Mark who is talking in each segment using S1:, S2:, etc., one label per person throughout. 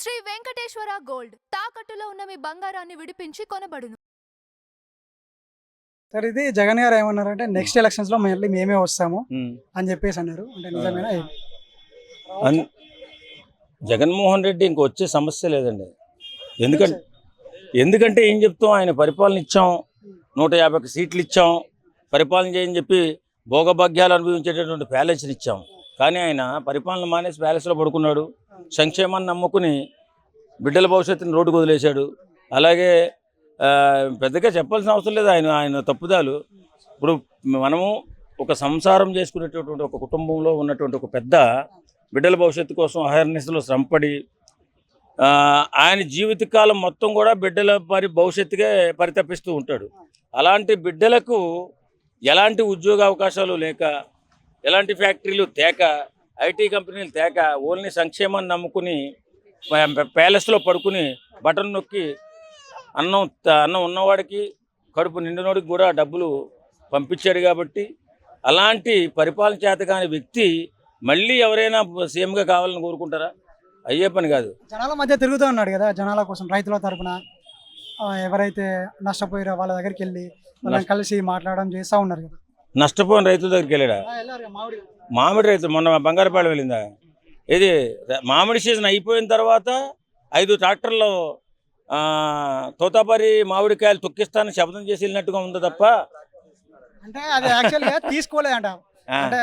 S1: Shri Venkateswara gold తాకట్టులో ఉన్న మీ బంగారాన్ని విడిపించి కొనబడును.
S2: సార్ ఇది జగన్ గారు ఏమన్నారంటే నెక్స్ట్ ఎలక్షన్స్ లో మళ్ళీ మేమే వస్తాము అని చెప్పేసి అన్నారు. అంటే నిజమేనా?
S3: జగన్మోహన్ రెడ్డి ఇంక వచ్చే సమస్య లేదండి. ఎందుకంటే ఏం చెప్తాం, ఆయన పరిపాలన ఇచ్చాం, 150 సీట్లు ఇచ్చాం, పరిపాలన చేయని చెప్పి భోగభాగ్యాలు అనుభవించేటటువంటి ప్యాలెస్ని ఇచ్చాం. కానీ ఆయన పరిపాలన మానేసి ప్యాలెస్లో పడుకున్నాడు. సంక్షేమాన్ని నమ్ముకుని బిడ్డల భవిష్యత్తుని రోడ్డుకు వదిలేశాడు. అలాగే పెద్దగా చెప్పాల్సిన అవసరం లేదు ఆయన తప్పుదాలు. ఇప్పుడు మనము ఒక సంసారం చేసుకునేటటువంటి ఒక కుటుంబంలో ఉన్నటువంటి ఒక పెద్ద బిడ్డల భవిష్యత్తు కోసం అహర్నిశలో శ్రమపడి ఆయన జీవితకాలం మొత్తం కూడా బిడ్డల భవిష్యత్తుగా పరితపిస్తూ ఉంటాడు. అలాంటి బిడ్డలకు ఎలాంటి ఉద్యోగ అవకాశాలు లేక, ఎలాంటి ఫ్యాక్టరీలు తేక, ఐటీ కంపెనీలు తేక, ఓన్లీ సంక్షేమాన్ని నమ్ముకుని ప్యాలెస్లో పడుకుని బటన్ నొక్కి అన్నం ఉన్నవాడికి కడుపు నిండినోడికి కూడా డబ్బులు పంపించాడు. కాబట్టి అలాంటి పరిపాలన చేతకాని వ్యక్తి మళ్ళీ ఎవరైనా సీఎంగా కావాలని కోరుకుంటారా? అయ్యే పని కాదు.
S2: జనాల మధ్య తిరుగుతూ ఉన్నాడు కదా, జనాల కోసం రైతుల తరపున ఎవరైతే నష్టపోయారో వాళ్ళ దగ్గరికి వెళ్ళి వాళ్ళని కలిసి మాట్లాడడం చేస్తూ ఉన్నారు కదా.
S3: నష్టపోయిన రైతుల దగ్గరికి వెళ్ళాడా? మామిడి రైతులు మొన్న బంగారపాడు వెళ్ళిందా? ఇది మామిడి సీజన్ అయిపోయిన తర్వాత 5 ట్రాక్టర్లు తోతాపరి మామిడికాయలు తొక్కిస్తానని శబ్దం చేసి వెళ్ళినట్టుగా ఉంది తప్ప,
S2: అంటే అది యాక్చువల్గా తీసుకోలేదంట. అంటే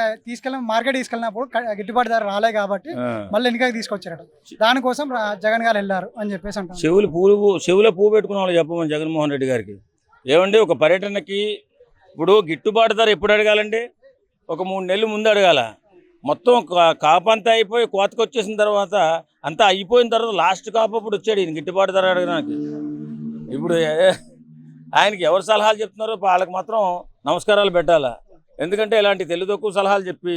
S2: మార్కెట్ తీసుకెళ్ళినప్పుడు గిట్టుబాటు ధర రాలే కాబట్టి మళ్ళీ వెనకకి తీసుకొచ్చారట. దానికోసం జగన్ గారు వెళ్ళారు అని చెప్పేసి అంటారు.
S3: చెవుల పువ్వు పెట్టుకున్న వాళ్ళు చెప్పమని జగన్మోహన్ రెడ్డి గారికి. ఏమండి, ఒక పర్యటనకి ఇప్పుడు గిట్టుబాటు ధర ఎప్పుడు అడగాలండి? ఒక 3 నెలలు ముందు అడగాల. మొత్తం కాపంతా అయిపోయి కోతకు వచ్చేసిన తర్వాత అంతా అయిపోయిన తర్వాత లాస్ట్ కాపు అప్పుడు వచ్చాడు ఈయన గిట్టుబాటు ధర అడగడానికి. ఇప్పుడు ఆయనకి ఎవరు సలహాలు చెప్తున్నారో వాళ్ళకి మాత్రం నమస్కారాలు పెట్టాలా. ఎందుకంటే ఇలాంటి తక్కువ సలహాలు చెప్పి,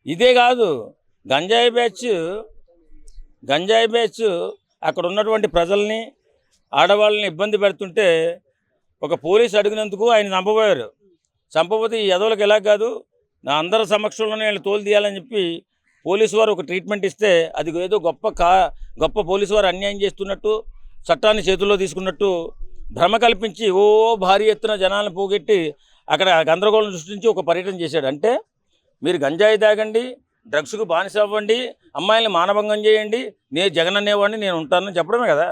S3: ఇదే కాదు గంజాయి బ్యాచ్ అక్కడ ఉన్నటువంటి ప్రజల్ని, ఆడవాళ్ళని ఇబ్బంది పెడుతుంటే ఒక పోలీసు అడిగినందుకు ఆయన చంపబోతే ఈ ఎదవలకు ఎలా కాదు, నా అందరి సమక్షంలోనే వీళ్ళు తోలు తీయాలని చెప్పి పోలీసు వారు ఒక ట్రీట్మెంట్ ఇస్తే అది ఏదో గొప్ప పోలీసు వారు అన్యాయం చేస్తున్నట్టు, చట్టాన్ని చేతుల్లో తీసుకున్నట్టు భ్రమ కల్పించి భారీ ఎత్తున జనాలను పోగొట్టి అక్కడ గందరగోళం సృష్టించి ఒక పర్యటన చేశాడు. అంటే మీరు గంజాయి తాగండి, డ్రగ్స్కు బానిస అవ్వండి, అమ్మాయిల్ని మానభంగం చేయండి, నేను జగన్ అనేవాడిని నేను ఉంటానని చెప్పడమే కదా.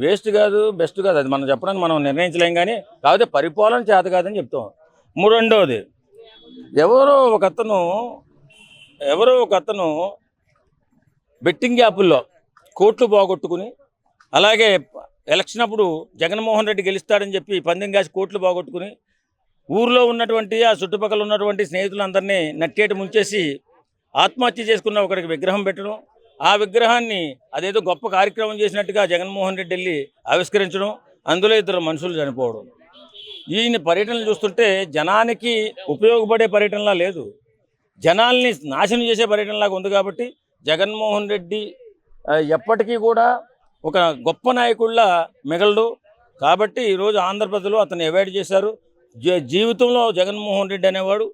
S3: వేస్ట్ కాదు, బెస్ట్ కాదు, అది మనం చెప్పడానికి మనం నిర్ణయించలేం. కానీ కాకపోతే పరిపాలన చేత కాదని చెప్తాం. రెండవది, ఎవరో ఒక అతను బెట్టింగ్ యాపుల్లో కోట్లు పోగొట్టుకుని, అలాగే ఎలక్షన్ అప్పుడు జగన్మోహన్ రెడ్డి గెలుస్తాడని చెప్పి పందెం కాసి కోట్లు పోగొట్టుకుని ఊర్లో ఉన్నటువంటి ఆ చుట్టుపక్కల ఉన్నటువంటి స్నేహితులందరినీ నట్టేటి ముంచేసి ఆత్మహత్య చేసుకున్న ఒకరికి విగ్రహం పెట్టడం, ఆ విగ్రహాన్ని అదేదో గొప్ప కార్యక్రమం చేసినట్టుగా జగన్మోహన్ రెడ్డి వెళ్ళి ఆవిష్కరించడం, అందులో 2 మనుషులు చనిపోవడం. ఈయన పర్యటనలు చూస్తుంటే జనానికి ఉపయోగపడే పర్యటనలా లేదు, జనాల్ని నాశనం చేసే పర్యటనలాగా ఉంది. కాబట్టి జగన్మోహన్ రెడ్డి ఎప్పటికీ కూడా ఒక గొప్ప నాయకుళ్ళ మిగలడు. కాబట్టి ఈరోజు ఆంధ్ర ప్రజలు అతన్ని అవాయిడ్ చేశారు. జీవితంలో జగన్మోహన్ రెడ్డి అనేవాడు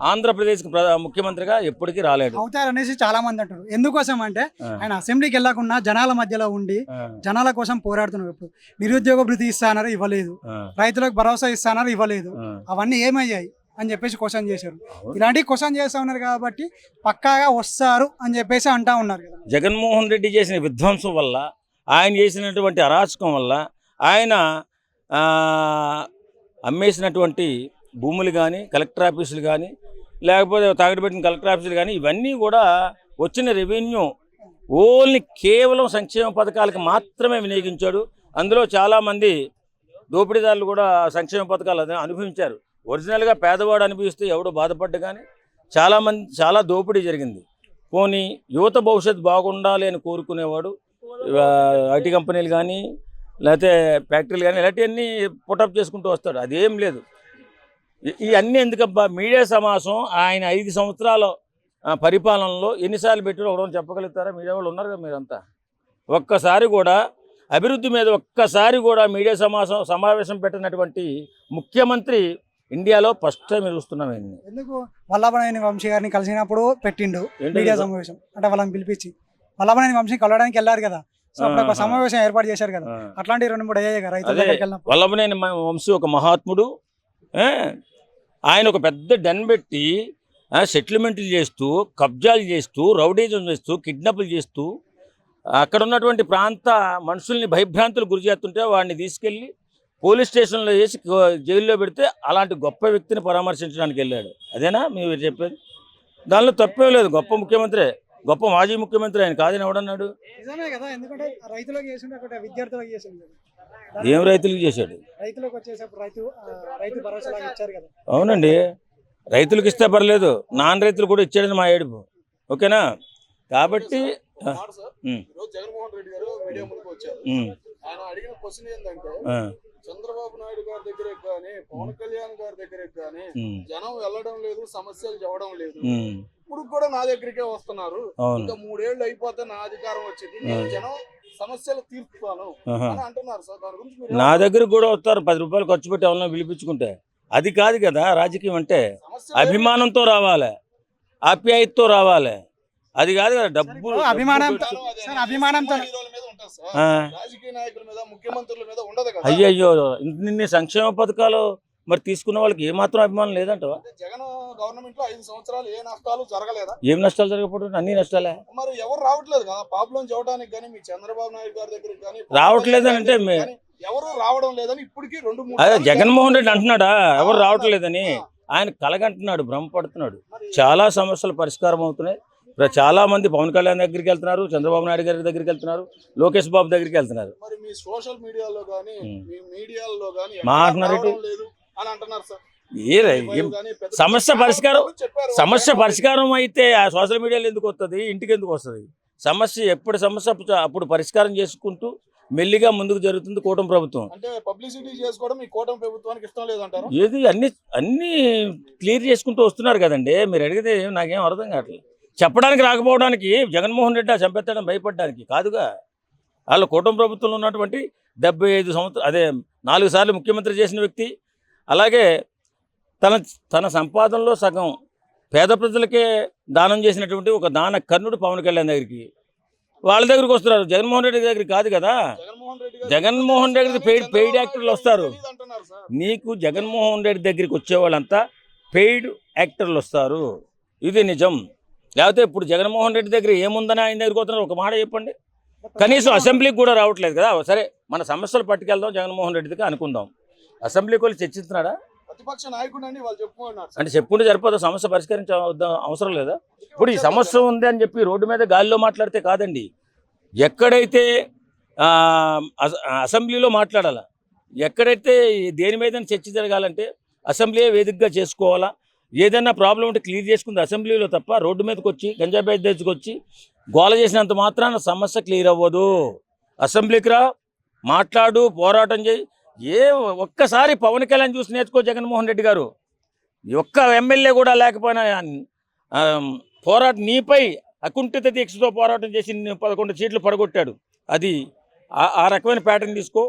S3: ఆంధ్రప్రదేశ్కి ముఖ్యమంత్రిగా ఎప్పటికీ రాలేడు.
S2: అవుతారనేసి చాలా మంది అంటారు. ఎందుకోసం అంటే ఆయన అసెంబ్లీకి వెళ్ళకుండా జనాల మధ్యలో ఉండి జనాల కోసం పోరాడుతున్నారు. ఇప్పుడు నిరుద్యోగ భృతి ఇస్తానన్నారు, ఇవ్వలేదు. రైతులకు భరోసా ఇస్తానన్నారు, ఇవ్వలేదు. అవన్నీ ఏమయ్యాయి అని చెప్పేసి క్వశ్చన్ చేశారు. ఇలాంటివి క్వశ్చన్ చేస్తూ ఉన్నారు కాబట్టి పక్కాగా వస్తారు అని చెప్పేసి అంటా ఉన్నారు కదా.
S3: జగన్మోహన్ రెడ్డి చేసిన విధ్వంసం వల్ల, ఆయన చేసినటువంటి అరాచకం వల్ల, ఆయన అమ్మేసినటువంటి భూములు కానీ, కలెక్టర్ ఆఫీసులు కానీ, లేకపోతే తాగడబెట్టిన కలెక్టర్ ఆఫీసులు కానీ, ఇవన్నీ కూడా వచ్చిన రెవెన్యూ ఓన్లీ కేవలం సంక్షేమ పథకాలకు మాత్రమే వినియోగించాడు. అందులో చాలామంది దోపిడీదారులు కూడా సంక్షేమ పథకాలు అనుభవించారు. ఒరిజినల్గా పేదవాడు అనుభవిస్తే ఎవడో బాధపడ్డా కానీ చాలా దోపిడీ జరిగింది. పోనీ యువత భవిష్యత్తు బాగుండాలి అని కోరుకునేవాడు ఐటీ కంపెనీలు కానీ, లేకపోతే ఫ్యాక్టరీలు కానీ, ఇలాంటివన్నీ పుటప్ చేసుకుంటూ వస్తాడు. అదేం లేదు. ఇవన్నీ ఎందుకబ్బా? మీడియా సమాసం ఆయన 5 సంవత్సరాల పరిపాలనలో ఎన్నిసార్లు పెట్టారో ఒకరోజు చెప్పగలుగుతారా? మీడియా వాళ్ళు ఉన్నారు కదా మీరంతా. ఒక్కసారి కూడా అభివృద్ధి మీద ఒక్కసారి కూడా మీడియా సమావేశం పెట్టినటువంటి ముఖ్యమంత్రి ఇండియాలో ఫస్ట్ టైం చూస్తున్నాం.
S2: ఎందుకు వల్లభనేని వంశీ గారిని కలిసినప్పుడు పెట్టిండు మీడియా సమావేశం, అంటే వాళ్ళని పిలిపించి వల్లభనేని వంశీ కలవడానికి వెళ్ళారు కదా, సో అప్పుడు ఒక
S3: ఆహా.
S2: సమావేశం ఏర్పాటు చేశారు కదా, అట్లాంటి 2-3 అయ్యాయి కదా రైతుల
S3: అదే
S2: దగ్గరికి వెళ్ళినప్పుడు.
S3: వల్లభనేని వంశీ ఒక మహాత్ముడు. ఏ? ఆయన ఒక పెద్ద డెన్ పెట్టి సెటిల్మెంట్లు చేస్తూ, కబ్జాలు చేస్తూ, రౌడీజం చేస్తూ, కిడ్నాపులు చేస్తూ, అక్కడ ఉన్నటువంటి ప్రాంత మనుషుల్ని భయభ్రాంతులు గురి చేస్తుంటే వాడిని తీసుకెళ్ళి పోలీస్ స్టేషన్లో వేసి జైల్లో పెడితే అలాంటి గొప్ప వ్యక్తిని పరామర్శించడానికి వెళ్ళాడు. అదేనా మీరు చెప్పేది? దానిలో తప్పే లేదు. గొప్ప ముఖ్యమంత్రి, గొప్ప మాజీ ముఖ్యమంత్రి ఆయన కాదని ఎవడన్నాడు?
S2: నిజమే కదా, ఎందుకంటే రైతులకు చేసిండు, అక్కడ విద్యార్థులకు చేసిండు కదా.
S3: ఏం రైతులకు చేశాడు?
S2: రైతులకు వచ్చేసప్పుడు రైతు భరోసా లాగా ఇచ్చారు కదా.
S3: అవునండి, రైతులకు ఇస్తే పర్లేదు, నాన్ రైతులు కూడా ఇచ్చాడని మా ఏడుపు. ఓకేనా? కాబట్టి
S4: ఈరోజు జగన్మోహన్ రెడ్డి గారు మీడియా ముందుకు వచ్చారు. ఆయన అడిగిన క్వశ్చన్ ఏంటంటే, చంద్రబాబు నాయుడు గారి దగ్గరికి కానీ పవన్ కళ్యాణ్ గారి దగ్గరికి కానీ జనం వెళ్ళడం లేదు, సమస్యలు చెప్పడం లేదు. ఇప్పుడు కూడా నా దగ్గరికే వస్తున్నారు. ఇంకా 3 ఏళ్ళు అయిపోతే నా అధికారం వచ్చింది, నేను జనం సమస్యలు తీర్చుతాను అని అంటున్నారు సార్. దాని గురించి
S3: నా దగ్గరకు కూడా వస్తారు 10 రూపాయలు ఖర్చు పెట్టి ఎవరైనా పిలిపించుకుంటే. అది కాదు కదా రాజకీయం అంటే. అభిమానంతో రావాలి, ఆప్యాయతతో రావాలి, అది కాదు కదా డబ్బు.
S2: అభిమానంతో
S4: రాజకీయ నాయకుల మీద, ముఖ్యమంత్రుల మీద ఉండదు కదా.
S3: అయ్యయ్యో, ఇన్ని సంక్షేమ పథకాలు మరి తీసుకున్న వాళ్ళకి ఏమాత్రం అభిమానం లేదంటవా?
S4: జగన్ గవర్నమెంట్ లో 5 సంవత్సరాలు ఏ నష్టాలు జరగలేదా?
S3: ఏం నష్టాలు జరగకపోవడం? అన్ని నష్టాలే.
S4: మరి ఎవరు రావట్లేదు కదా పాపలో చూడడానికి కానీ, మీ చంద్రబాబు నాయుడు గారి దగ్గరికి కానీ
S3: రావట్లేదని అంటే
S4: ఎవరు రావడం లేదని ఇప్పటికీ 2-3
S3: అదే జగన్మోహన్ రెడ్డి అంటున్నాడా ఎవరు రావట్లేదని? ఆయన కలగంటున్నాడు, భ్రమపడుతున్నాడు. చాలా సమస్యలు పరిష్కారం అవుతున్నాయి. చాలా మంది పవన్ కళ్యాణ్ దగ్గరికి వెళ్తున్నారు, చంద్రబాబు నాయుడు గారి దగ్గరికి వెళ్తున్నారు, లోకేష్ బాబు దగ్గరికి వెళ్తున్నారు.
S4: మరి మీ సోషల్ మీడియాలో కానీ, మీ మీడియాలో కానీ
S3: మాట్లాడేది
S4: అని అంటున్నారు సార్.
S3: సమస్య పరిష్కారం అయితే ఆ సోషల్ మీడియాలో ఎందుకు వస్తుంది, ఇంటికి ఎందుకు వస్తుంది? సమస్య అప్పుడు పరిష్కారం చేసుకుంటూ మెల్లిగా ముందుకు జరుగుతుంది కూటమి ప్రభుత్వం.
S4: అంటే పబ్లిసిటీ చేసుకోవడం ఈ కూటమి ప్రభుత్వానికి ఇష్టం లేదంటారు.
S3: ఏది అన్ని క్లియర్ చేసుకుంటూ వస్తున్నారు కదండి. మీరు అడిగితే నాకేం అర్థం కావట్లేదు. చెప్పడానికి రాకపోవడానికి జగన్మోహన్ రెడ్డి చంపేస్తాడని భయపడడానికి కాదుగా. వాళ్ళు కూటమి ప్రభుత్వంలో ఉన్నటువంటి 75 సంవత్సరాలు, అదే 4 సార్లు ముఖ్యమంత్రి చేసిన వ్యక్తి, అలాగే తన సంపాదనలో సగం పేద ప్రజలకే దానం చేసినటువంటి ఒక దాన కర్ణుడు పవన్ కళ్యాణ్ దగ్గరికి, వాళ్ళ దగ్గరికి వస్తున్నారు. జగన్మోహన్ రెడ్డి దగ్గరికి కాదు కదా. జగన్మోహన్ రెడ్డి దగ్గరికి పెయిడ్ యాక్టర్లు వస్తారు. నీకు జగన్మోహన్ రెడ్డి దగ్గరికి వచ్చే వాళ్ళంతా పెయిడ్ యాక్టర్లు వస్తారు, ఇది నిజం. లేకపోతే ఇప్పుడు జగన్మోహన్ రెడ్డి దగ్గర ఏముందని ఆయన దగ్గరికి వస్తున్నారు? ఒక మాట చెప్పండి. కనీసం అసెంబ్లీకి కూడా రావట్లేదు కదా. సరే, మన సమస్యలు పట్టుకెళ్దాం జగన్మోహన్ రెడ్డి దగ్గర అనుకుందాం. అసెంబ్లీకి వెళ్ళి చర్చిస్తున్నాడా?
S4: ప్రతిపక్ష నాయకుడు అండి, వాళ్ళు చెప్పుకున్నారు.
S3: అంటే చెప్పుకుంటే సరిపోదా? సమస్య పరిష్కరించవద్దాం అవసరం లేదా? ఇప్పుడు ఈ సమస్య ఉంది అని చెప్పి రోడ్డు మీద గాలిలో మాట్లాడితే కాదండి. ఎక్కడైతే అసెంబ్లీలో మాట్లాడాలా, ఎక్కడైతే దేని మీద చర్చ జరగాలంటే అసెంబ్లీ వేదికగా చేసుకోవాలా. ఏదైనా ప్రాబ్లం ఉంటే క్లియర్ చేసుకుంది అసెంబ్లీలో తప్ప రోడ్డు మీదకి వచ్చి గంజాయి తెచ్చుకొచ్చి గోల చేసినంత మాత్రాన సమస్య క్లియర్ అవ్వదు. అసెంబ్లీకి రా, మాట్లాడు, పోరాటం చేయి. ఒక్కసారి పవన్ కళ్యాణ్ చూసి నేర్చుకో జగన్మోహన్ రెడ్డి గారు. ఒక్క ఎమ్మెల్యే కూడా లేకపోయినా నీపై అకుంఠిత దీక్షతో పోరాటం చేసి 11 సీట్లు పడగొట్టాడు. అది ఆ రకమైన ప్యాటర్న్ తీసుకో.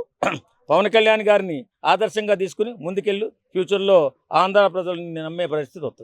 S3: పవన్ కళ్యాణ్ గారిని ఆదర్శంగా తీసుకుని ముందుకెళ్ళు. ఫ్యూచర్లో ఆంధ్ర ప్రజల్ని నమ్మే పరిస్థితి వస్తుంది.